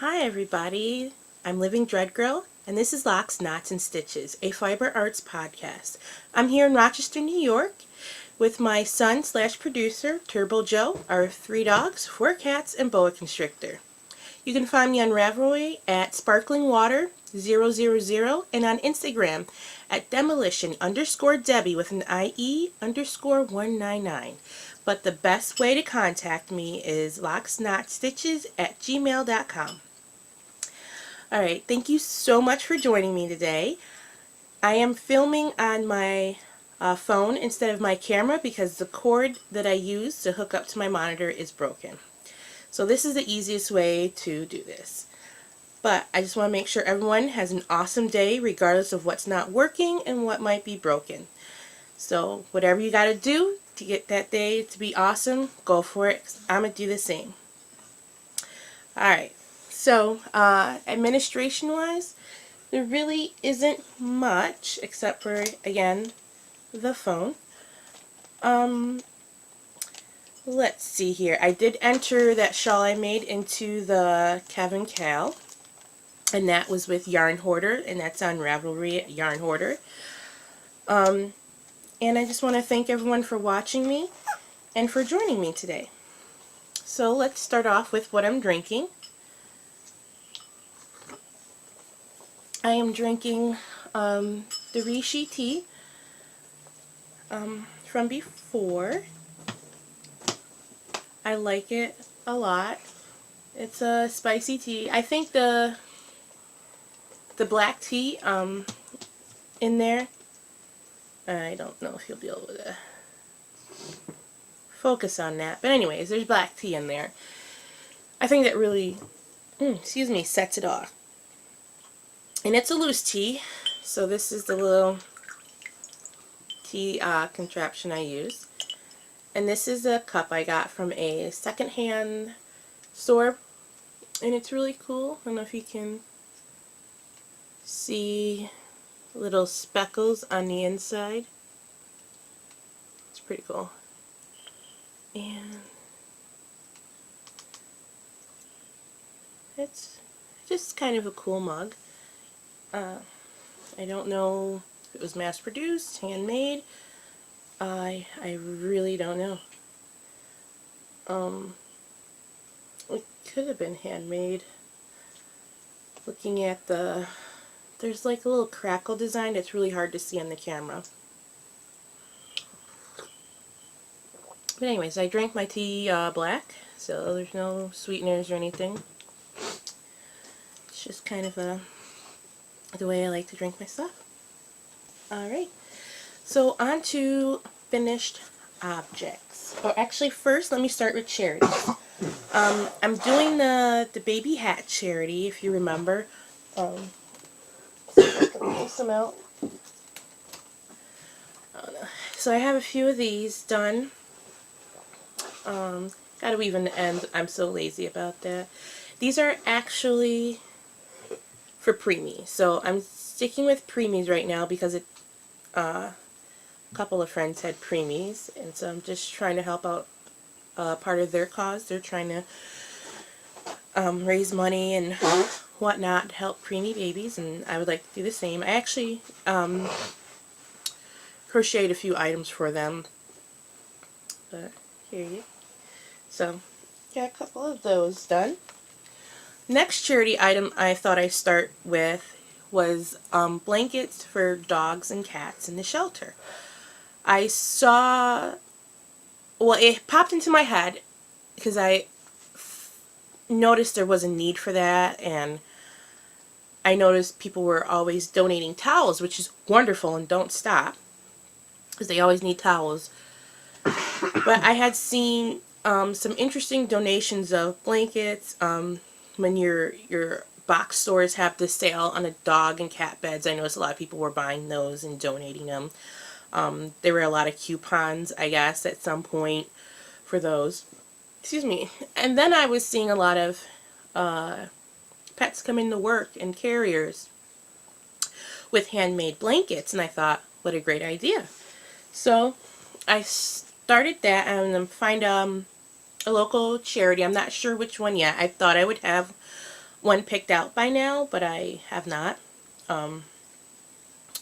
Hi everybody, I'm Living Dread Girl, and this is Locks, Knots, and Stitches, a fiber arts podcast. I'm here in Rochester, New York, with my son/producer, Turbo Joe, our 3 dogs, 4 cats, and boa constrictor. You can find me on Ravelry at sparklingwater000 and on Instagram at demolition_Debbie with an IE_199. But the best way to contact me is locksnotstitches@gmail.com. Alright, thank you so much for joining me today. I am filming on my phone instead of my camera because the cord that I use to hook up to my monitor is broken. So this is the easiest way to do this. But I just want to make sure everyone has an awesome day regardless of what's not working and what might be broken. So whatever you got to do to get that day to be awesome, go for it, 'cause I'm going to do the same. Alright, so administration wise, there really isn't much except for, again, the phone. Let's see here. I did enter that shawl I made into the Kevin Kal, and that was with Yarn Hoarder, and that's on Ravelry at Yarn Hoarder. And I just want to thank everyone for watching me and for joining me today. So let's start off with what I'm drinking. I am drinking the Rishi tea from before. I like it a lot. It's a spicy tea. I think the black tea in there, I don't know if you'll be able to focus on that, but anyways, there's black tea in there. I think that really, excuse me, sets it off. And it's a loose tea, so this is the little tea contraption I use. And this is a cup I got from a secondhand store, and it's really cool. I don't know if you can see little speckles on the inside. It's pretty cool. And it's just kind of a cool mug. I don't know if it was mass produced, handmade. I really don't know. It could have been handmade. Looking at there's like a little crackle design that's really hard to see on the camera. But anyways, I drank my tea black, so there's no sweeteners or anything. It's just kind of the way I like to drink my stuff. Alright, so on to finished objects. Or actually, first let me start with charities. I'm doing the baby hat charity, if you remember. Let me pull some out. So I have a few of these done. Gotta weave in the ends. I'm so lazy about that. These are actually for preemies. So I'm sticking with preemies right now because a couple of friends had preemies, and so I'm just trying to help out part of their cause. They're trying to raise money and whatnot to help preemie babies, and I would like to do the same. I actually crocheted a few items for them, but here you go. So got a couple of those done. Next charity item I thought I'd start with was blankets for dogs and cats in the shelter. I saw, well, it popped into my head because I noticed there was a need for that, and I noticed people were always donating towels, which is wonderful, and don't stop because they always need towels. But I had seen some interesting donations of blankets. When your box stores have the sale on the dog and cat beds, I noticed a lot of people were buying those and donating them. There were a lot of coupons, I guess, at some point for those. Excuse me. And then I was seeing a lot of pets come into work and carriers with handmade blankets, and I thought, what a great idea. So I started that, and I'm find a local charity. I'm not sure which one yet. I thought I would have one picked out by now, but I have not.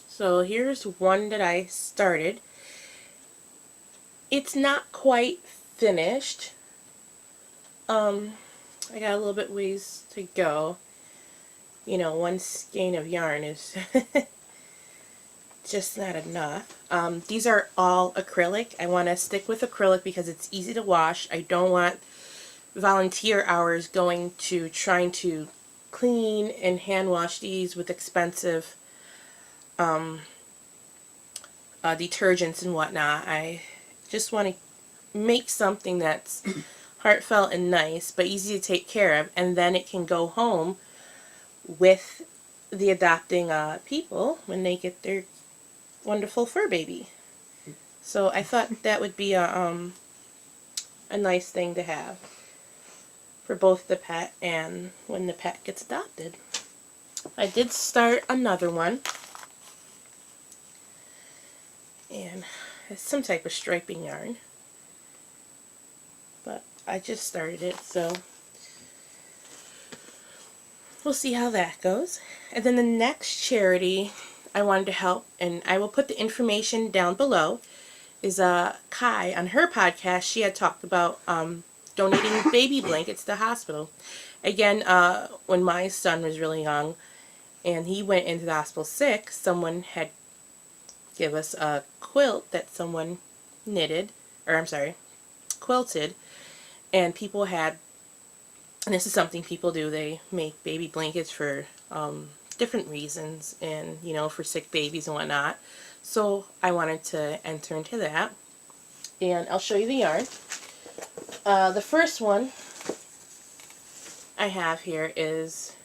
So here's one that I started. It's not quite finished. I got a little bit ways to go. You know, one skein of yarn is just not enough. These are all acrylic. I want to stick with acrylic because it's easy to wash. I don't want volunteer hours going to trying to clean and hand wash these with expensive detergents and whatnot. I just want to make something that's heartfelt and nice but easy to take care of, and then it can go home with the adopting people when they get their wonderful fur baby. So I thought that would be a nice thing to have for both the pet and when the pet gets adopted. I did start another one, and it's some type of striping yarn, but I just started it, so we'll see how that goes. And then the next charity I wanted to help, and I will put the information down below, is Kai. On her podcast, she had talked about donating baby blankets to the hospital. Again, when my son was really young and he went into the hospital sick, someone had give us a quilt that someone knitted, or I'm sorry, quilted, and people had, and this is something people do, they make baby blankets for different reasons, and you know, for sick babies and whatnot. So I wanted to enter into that, and I'll show you the yarn. The first one I have here is,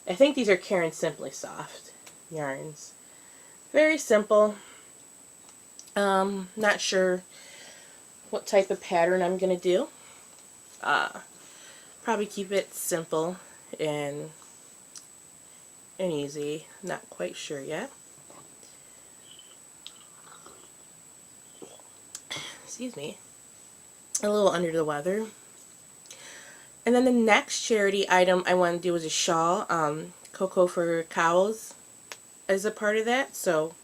I think these are Karen Simply Soft yarns. Very simple. Not sure what type of pattern I'm going to do. Probably keep it simple and easy. Not quite sure yet. Excuse me. A little under the weather. And then the next charity item I want to do is a shawl. Coo Coo for Cowls is a part of that. So,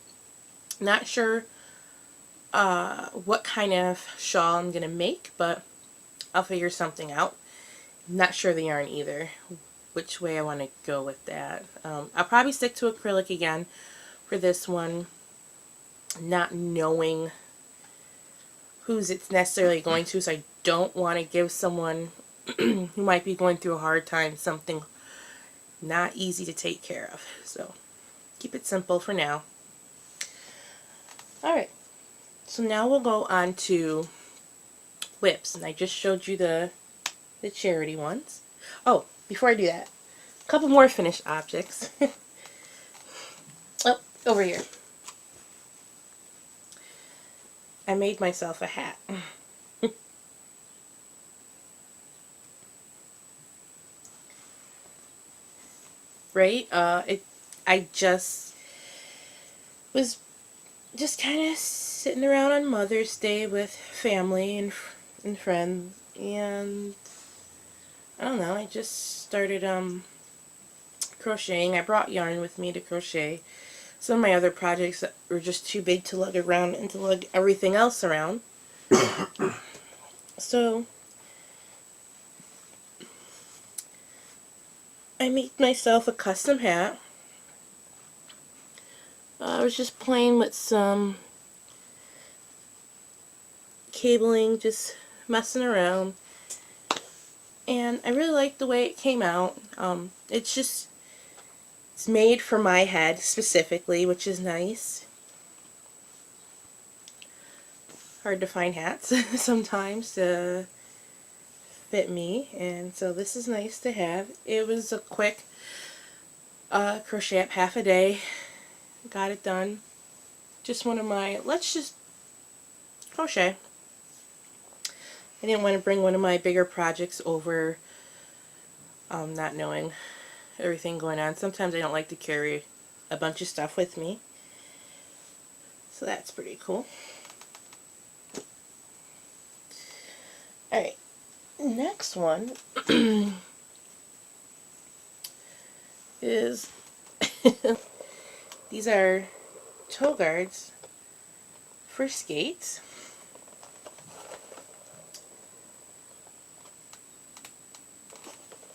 not sure what kind of shawl I'm going to make, but I'll figure something out. Not sure the yarn either, which way I want to go with that. I'll probably stick to acrylic again for this one, not knowing who's it's necessarily going to, so I don't want to give someone who might be going through a hard time something not easy to take care of. So keep it simple for now. Alright, so now we'll go on to whips, and I just showed you the charity ones. Oh, before I do that, a couple more finished objects. Oh, over here. I made myself a hat. Right? I just was just kind of sitting around on Mother's Day with family and friends, and I don't know, I just started crocheting. I brought yarn with me to crochet. Some of my other projects were just too big to lug around and to lug everything else around. So I made myself a custom hat. I was just playing with some cabling, just messing around, and I really like the way it came out. It's made for my head specifically, which is nice. Hard to find hats sometimes to fit me, and so this is nice to have. It was a quick crochet up, half a day. Got it done. Just one of my, let's just crochet. I didn't want to bring one of my bigger projects over, not knowing everything going on. Sometimes I don't like to carry a bunch of stuff with me. So that's pretty cool. Alright, next one is these are toe guards for skates.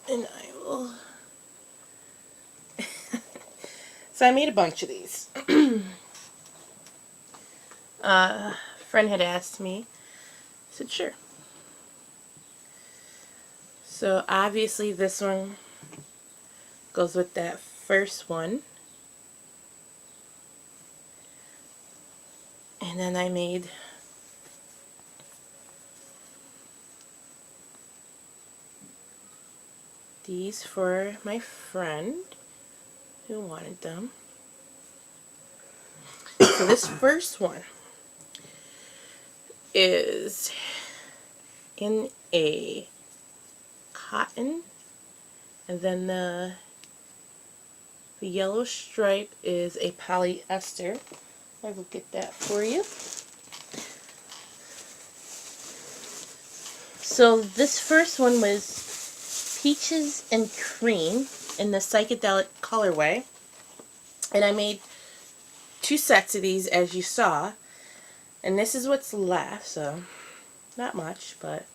And I will... So I made a bunch of these. A friend had asked me. I said, sure. So obviously this one goes with that first one. And then I made these for my friend who wanted them. So this first one is in a cotton, and then the yellow stripe is a polyester. I will get that for you. So this first one was peaches and cream in the psychedelic colorway, and I made 2 sets of these, as you saw, and this is what's left, so not much, but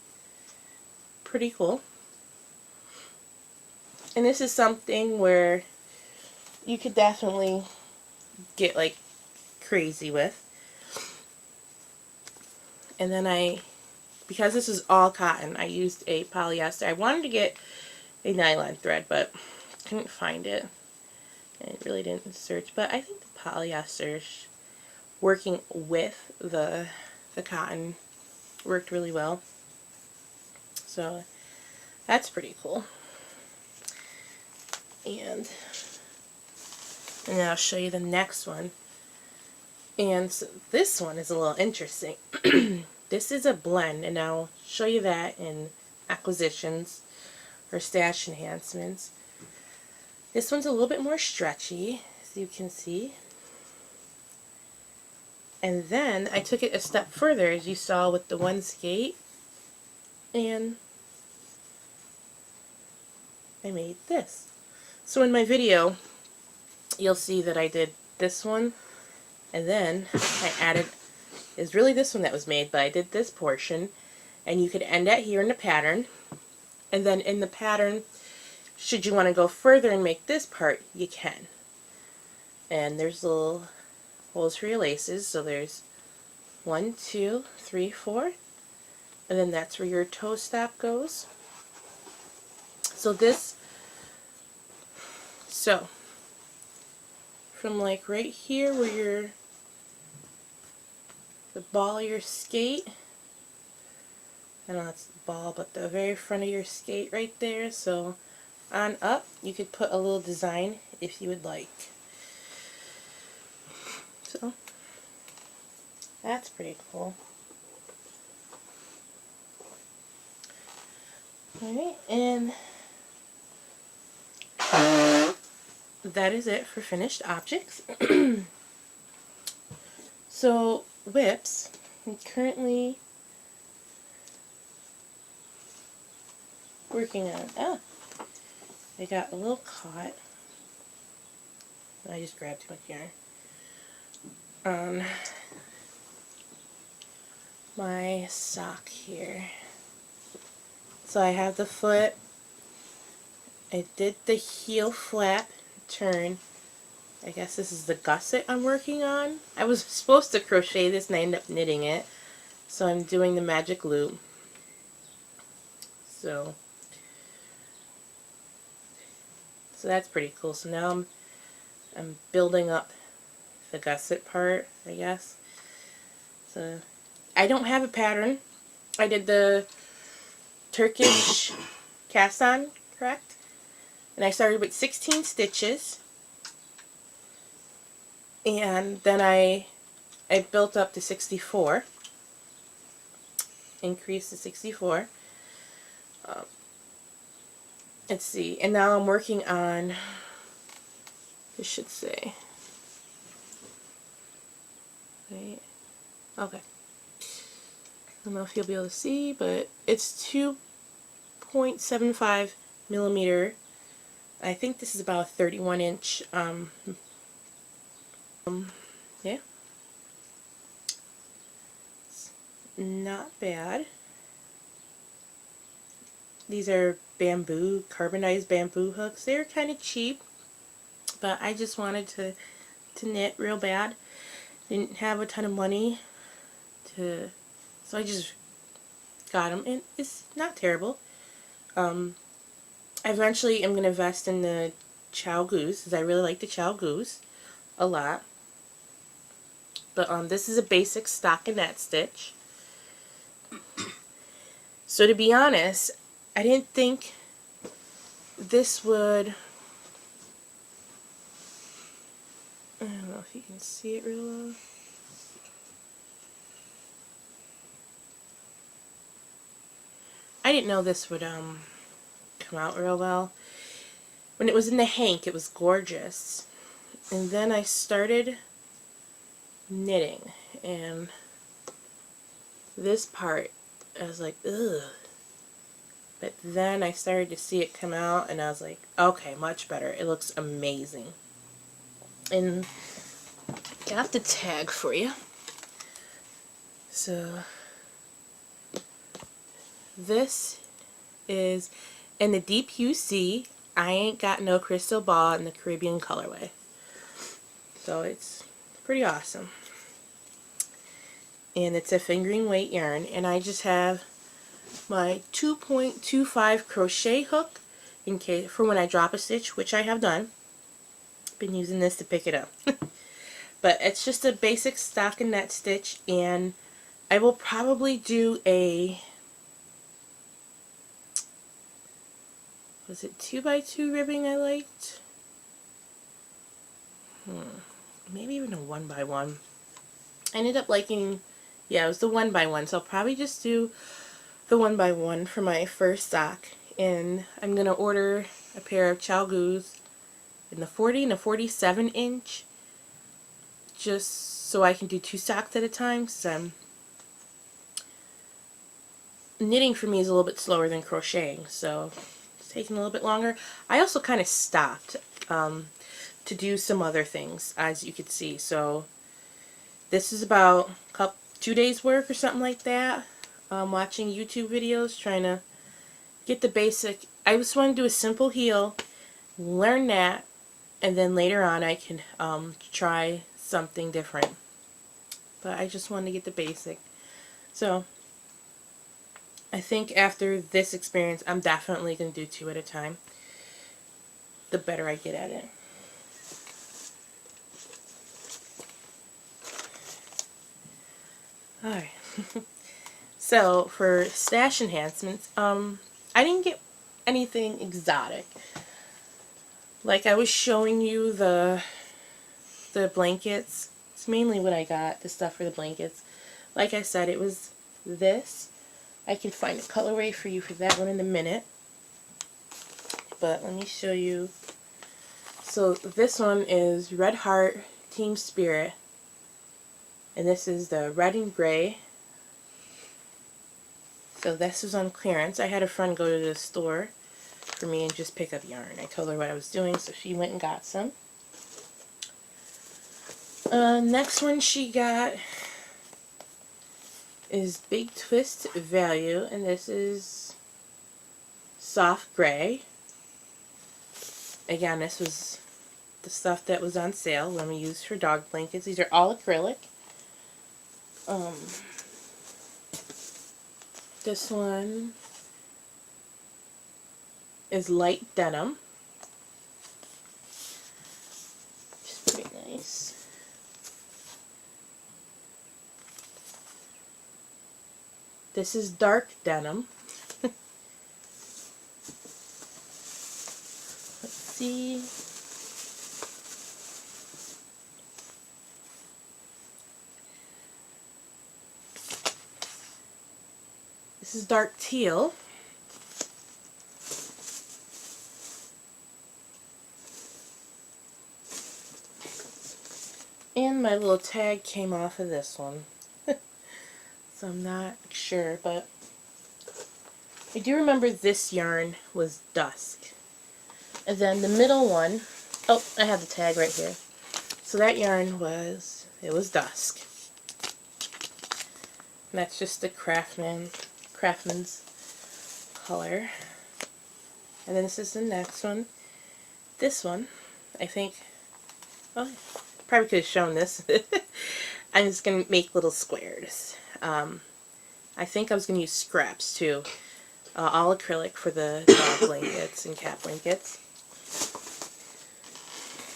pretty cool. And this is something where you could definitely get like crazy with. And then because this is all cotton, I used a polyester. I wanted to get a nylon thread, but couldn't find it. I really didn't search, but I think the polyester working with the cotton worked really well. So that's pretty cool. And then I'll show you the next one. And so this one is a little interesting. This is a blend, and I'll show you that in acquisitions or stash enhancements. This one's a little bit more stretchy, as you can see. And then I took it a step further, as you saw with the one skate, and I made this. So in my video, you'll see that I did this one, and then I added, it's really this one that was made, but I did this portion, and you could end it here in the pattern, and then in the pattern, should you want to go further and make this part, you can. And there's little holes for your laces, so there's 1, 2, 3, 4, and then that's where your toe stop goes. So from like right here where the ball of your skate, I don't know if it's the ball, but the very front of your skate right there, so on up, you could put a little design if you would like. So that's pretty cool. Alright, and that is it for finished objects. So whips, I'm currently working on, I got a little caught. I just grabbed too much yarn. On my sock here. So I have the foot. I did the heel flap turn. I guess this is the gusset I'm working on. I was supposed to crochet this and I ended up knitting it. So I'm doing the magic loop. So that's pretty cool. So now I'm building up the gusset part, I guess. So I don't have a pattern. I did the Turkish cast on, correct? And I started with 16 stitches. And then I built up to 64. Increased to 64. Let's see. And now I'm working on, this should say, right? Okay. I don't know if you'll be able to see, but it's 2.75 millimeter I think this is about a 31 inch, yeah, it's not bad. These are bamboo, carbonized bamboo hooks. They're kind of cheap, but I just wanted to knit real bad. Didn't have a ton of money so I just got them, and it's not terrible. Eventually I'm going to invest in the Cowls, because I really like the Cowls a lot. But this is a basic stockinette stitch. So to be honest, I didn't think this would, I don't know if you can see it real well. I didn't know this would come out real well. When it was in the hank, it was gorgeous. And then I started knitting, and this part, I was like, ugh. But then I started to see it come out, and I was like, okay, much better. It looks amazing. And got the tag for you. So this is in the deep UC. I ain't got no crystal ball in the Caribbean colorway. So it's pretty awesome. And it's a fingering weight yarn, and I just have my 2.25 crochet hook in case for when I drop a stitch, which I have done. Been using this to pick it up. But it's just a basic stockinette stitch, and I will probably do a, was it 2x2 ribbing I liked? Maybe even a 1x1. I ended up liking, yeah, it was the 1x1, so I'll probably just do the 1x1 for my first sock. And I'm going to order a pair of Cowls in the 40 and a 47 inch, just so I can do 2 socks at a time, because knitting for me is a little bit slower than crocheting, so it's taking a little bit longer. I also kind of stopped to do some other things, as you could see. So this is about 2 days work or something like that. Watching YouTube videos, trying to get the basic. I just want to do a simple heel, learn that, and then later on I can try something different. But I just wanted to get the basic. So I think after this experience, I'm definitely going to do 2 at a time, the better I get at it. Alright. So for stash enhancements, I didn't get anything exotic. Like I was showing you the blankets. It's mainly what I got, the stuff for the blankets. Like I said, it was this. I can find a colorway for you for that one in a minute. But let me show you. So this one is Red Heart Team Spirit. And this is the red and gray. So this was on clearance. I had a friend go to the store for me and just pick up yarn. I told her what I was doing, so she went and got some. Next one she got is Big Twist Value, and this is soft gray. Again, this was the stuff that was on sale when we used for dog blankets. These are all acrylic. This one is light denim. Just pretty nice. This is dark denim. Let's see. This is dark teal. And my little tag came off of this one. So I'm not sure, but I do remember this yarn was dusk. And then the middle one, oh, I have the tag right here. So that yarn was, it was Dusk. And that's just the Craftman's color. And then this is the next one. This one, I think, oh, probably could have shown this. I'm just going to make little squares. I think I was going to use scraps too. All acrylic for the dog blankets and cat blankets.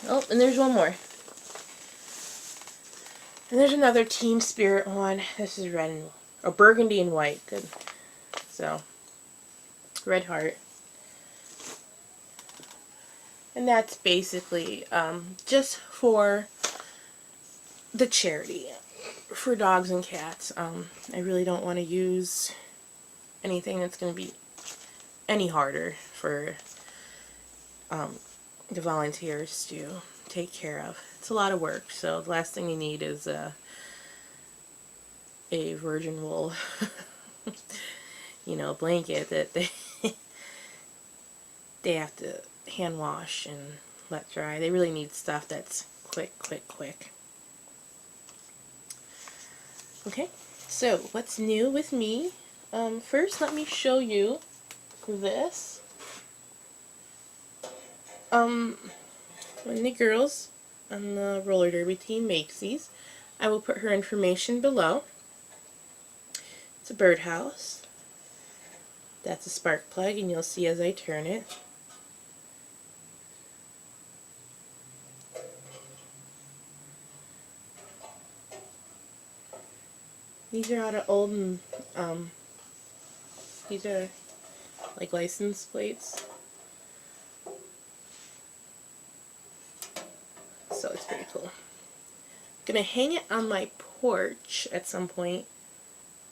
Oh, and there's one more. And there's another Team Spirit one. This is red and, or burgundy and white. Good. So, red heart. And that's basically just for the charity for dogs and cats. I really don't want to use anything that's going to be any harder for the volunteers to take care of. It's a lot of work, so the last thing you need is a virgin wool you know, blanket that they have to hand wash and let dry. They really need stuff that's quick. Okay, so what's new with me? First, let me show you this. One of the girls on the roller derby team makes these. I will put her information below. It's a birdhouse. That's a spark plug, and you'll see as I turn it. These are out of old, these are like license plates. So it's pretty cool. I'm gonna hang it on my porch at some point,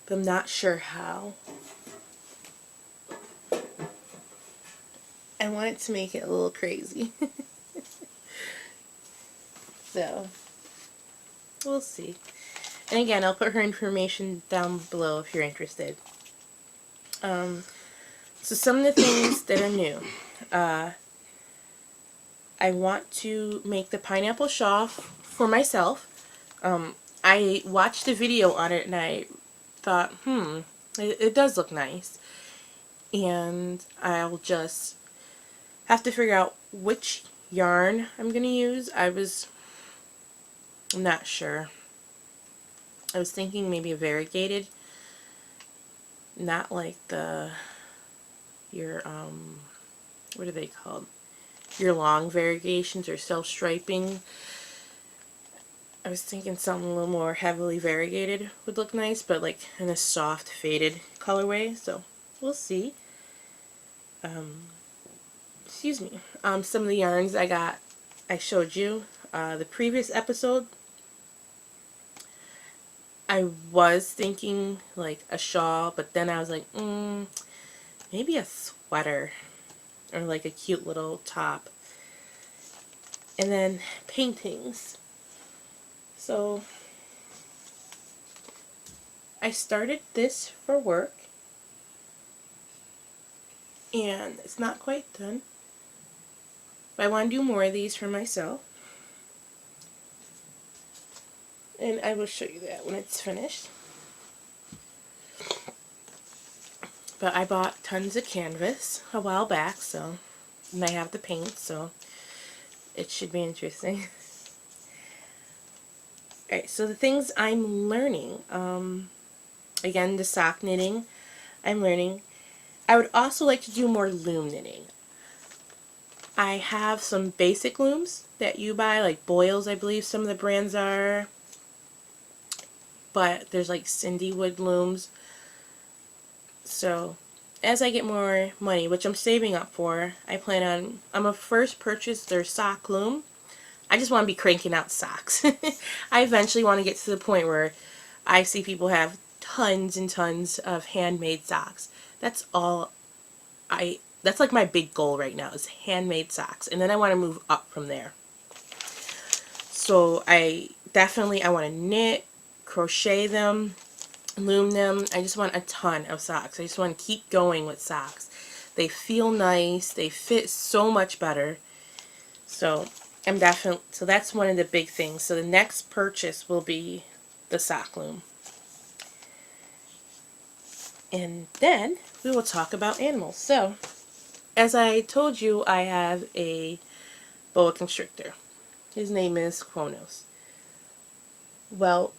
but I'm not sure how. I want it to make it a little crazy. So, we'll see. And again, I'll put her information down below if you're interested. So some of the things that are new. I want to make the pineapple shawl for myself. I watched a video on it and I thought, it does look nice. And I'll just have to figure out which yarn I'm going to use. I'm not sure. I was thinking maybe a variegated, not like your what are they called? Your long variegations or self-striping. I was thinking something a little more heavily variegated would look nice, but like in a soft faded colorway, so we'll see. Excuse me. Some of the yarns I showed you the previous episode. I was thinking like a shawl, but then I was like, maybe a sweater or like a cute little top. And then paintings. So I started this for work and it's not quite done. But I want to do more of these for myself. And I will show you that when it's finished. But I bought tons of canvas a while back, so, and I have the paint, so it should be interesting. Alright, so the things I'm learning, again, the sock knitting, I'm learning. I would also like to do more loom knitting. I have some basic looms that you buy, like Boyles, I believe some of the brands are. But there's like Cindy Wood looms. So as I get more money, which I'm saving up for, I'm gonna first purchase their sock loom. I just want to be cranking out socks. I eventually want to get to the point where I see people have tons and tons of handmade socks. That's like my big goal right now, is handmade socks. And then I want to move up from there. So I want to knit, crochet them, loom them. I just want a ton of socks. I just want to keep going with socks. They feel nice. They fit so much better. So so that's one of the big things. So the next purchase will be the sock loom. And then we will talk about animals. So, as I told you, I have a boa constrictor. His name is Kronos. Well,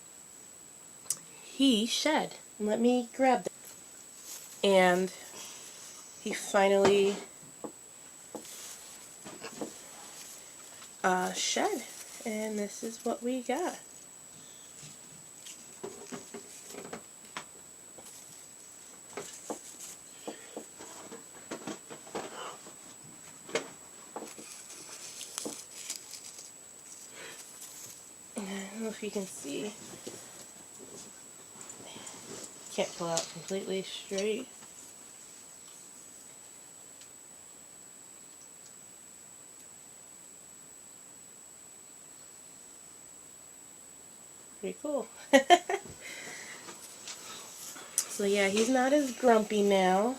he shed. Let me grab that. And he finally shed. And this is what we got. I don't know if you can see. Can't pull out completely straight. Pretty cool. So yeah, he's not as grumpy now.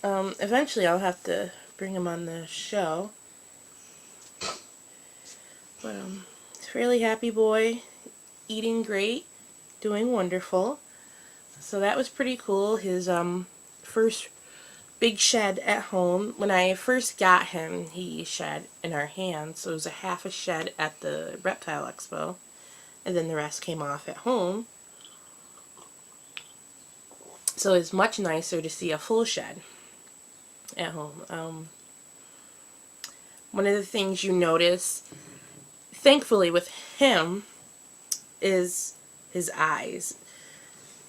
Eventually I'll have to bring him on the show. But he's a really happy boy, eating great, doing wonderful. So that was pretty cool. His first big shed at home. When I first got him, he shed in our hands. So it was a half a shed at the Reptile Expo. And then the rest came off at home. So it's much nicer to see a full shed at home. One of the things you notice, thankfully with him, is his eyes.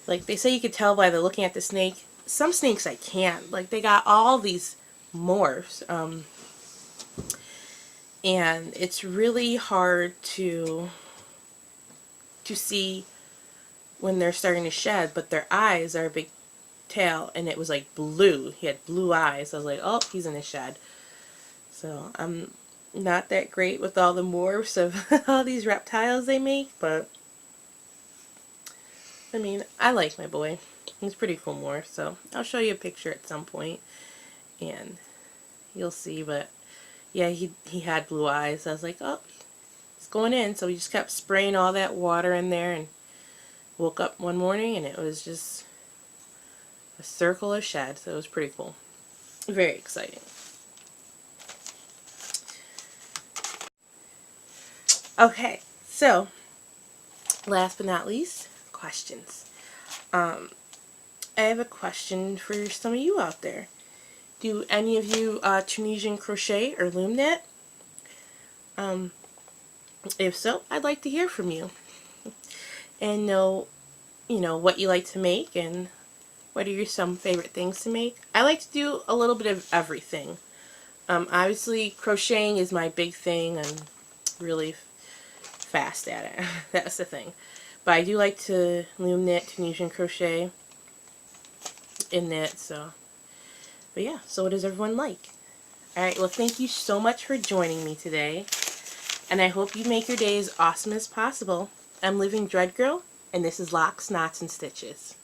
Like they say you could tell by the looking at the snake. Some snakes I can't. Like they got all these morphs. And it's really hard to see when they're starting to shed, but their eyes are a big tail, and it was like blue. He had blue eyes. I was like, oh, he's in a shed. So I'm not that great with all the morphs of all these reptiles they make, but I mean, I like my boy. He's pretty cool morph, so I'll show you a picture at some point, and you'll see. But yeah, he had blue eyes. I was like, oh, it's going in. So we just kept spraying all that water in there, and woke up one morning and it was just a circle of shed. So it was pretty cool. Very exciting. Okay, so last but not least, questions. I have a question for some of you out there. Do any of you Tunisian crochet or loom knit? If so, I'd like to hear from you and know, what you like to make and what are your some favorite things to make. I like to do a little bit of everything. Obviously, crocheting is my big thing. I'm really fast at it. That's the thing. But I do like to loom knit, Tunisian crochet, and knit, so. But yeah, so what does everyone like? Alright, well thank you so much for joining me today. And I hope you make your day as awesome as possible. I'm Living Dread Girl, and this is Locks, Knots, and Stitches.